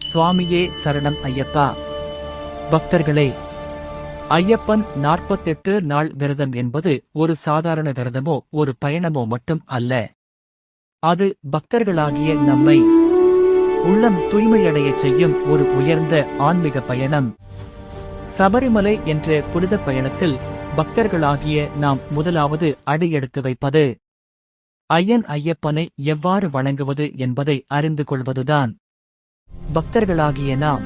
சுவாமியே சரணம் ஐயப்பா. பக்தர்களே, ஐயப்பன் 48 நாள் விரதம் என்பது ஒரு சாதாரண விரதமோ ஒரு பயணமோ மட்டும் அல்ல. அது பக்தர்களாகிய நம்மை உள்ளம் தூய்மையடையச் செய்யும் ஒரு உயர்ந்த ஆன்மீக பயணம். சபரிமலை என்ற புனித பயணத்தில் பக்தர்களாகிய நாம் முதலாவது அடியெடுத்து வைப்பது ஐயன் ஐயப்பனை எவ்வாறு வணங்குவது என்பதை அறிந்து கொள்வதுதான். பக்தர்களாகிய நாம்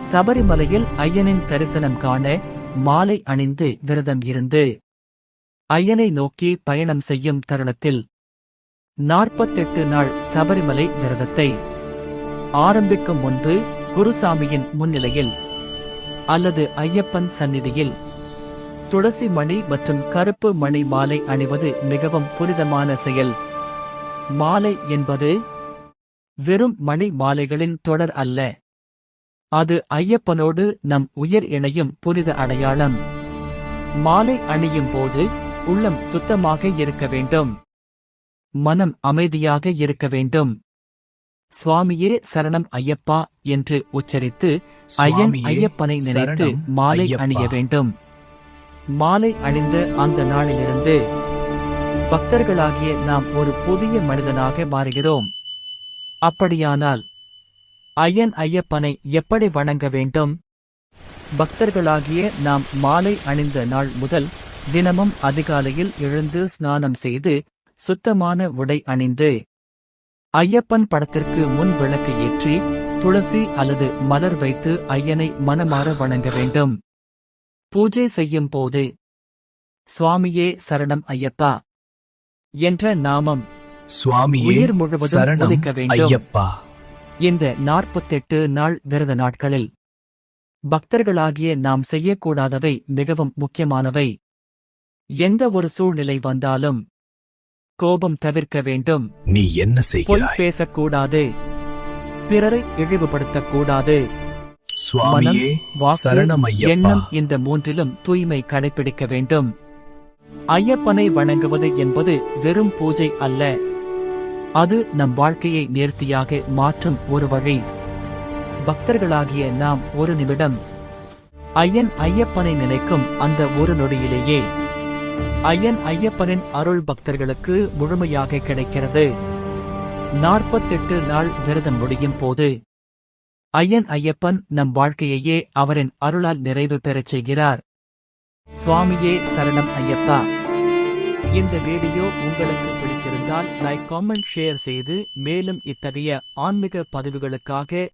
சபரிமலையில் ஐயனின் தரிசனம் காண மாலை அணிந்து விரதம் இருந்து ஐயனை நோக்கி பயணம் செய்யும் தருணத்தில் 48 நாள் சபரிமலை விரதத்தை ஆரம்பிக்கும் முன்பு குருசாமியின் முன்னிலையில் அல்லது ஐயப்பன் சந்நிதியில் துளசி மணி மற்றும் கருப்பு மணி மாலை அணிவது மிகவும் புனிதமான செயல். மாலை என்பது வெறும் மணி மாலைகளின் தொடர் அல்ல. அது ஐயப்பனோடு நம் உயிர் இணையும் புனித அடையாளம். மாலை அணியும் போது உள்ளம் சுத்தமாக இருக்க வேண்டும், மனம் அமைதியாக இருக்க வேண்டும். சுவாமியே சரணம் ஐயப்பா என்று உச்சரித்து ஐயன் ஐயப்பனை நினைத்து மாலை அணிய வேண்டும். மாலை அணிந்த அந்த நாளிலிருந்து பக்தர்களாகிய நாம் ஒரு புதிய மனிதனாக மாறுகிறோம். அப்படியானால் ஐயன் ஐயப்பனை எப்படி வணங்க வேண்டும்? பக்தர்களாகிய நாம் மாலை அணிந்த நாள் முதல் தினமும் அதிகாலையில் எழுந்து ஸ்நானம் செய்து சுத்தமான உடை அணிந்து ஐயப்பன் படத்திற்கு முன் விளக்கு ஏற்றி துளசி அல்லது மலர் வைத்து ஐயனை மனமாற வணங்க வேண்டும். பூஜை செய்யும் போது சுவாமியே சரணம் ஐயப்பா என்ற நாமம் உயிர் முழுவதும் ஒலிக்க வேண்டும். இந்த 48 நாள் விரத நாட்களில் பக்தர்களாகிய நாம் செய்யக்கூடாதவை மிகவும் முக்கியமானவை. எந்த ஒரு சூழ்நிலை வந்தாலும் கோபம் தவிர்க்க வேண்டும். நீ என்ன செய்கிறாய்? பொய் பேசக்கூடாது, பிறரை இழிவுபடுத்தக்கூடாது. மனம், வாக்கு, எண்ணம் இந்த மூன்றிலும் தூய்மை கடைபிடிக்க வேண்டும். ஐயப்பனை வணங்குவது என்பது வெறும் பூஜை அல்ல, அது நம் வாழ்க்கையை நேர்த்தியாக மாற்றும் ஒரு வழி. பக்தர்களாகிய நாம் ஒரு நிமிடம் ஐயன் ஐயப்பனை நினைக்கும் அந்த ஒரு நொடியிலேயே ஐயன் ஐயப்பனின் அருள் பக்தர்களுக்கு முழுமையாக கிடைக்கிறது. 48 நாள் விரதம் முடியும் போது ஐயன் ஐயப்பன் நம் வாழ்க்கையையே அவரின் அருளால் நிறைவு பெறச் செய்கிறார். சுவாமியே சரணம் ஐயப்பா. இந்த வீடியோ உங்களுக்கு பிடித்திருந்தால் லைக், காமெண்ட், ஷேர் செய்து மேலும் இத்தகைய ஆன்மீக பதிவுகளுக்காக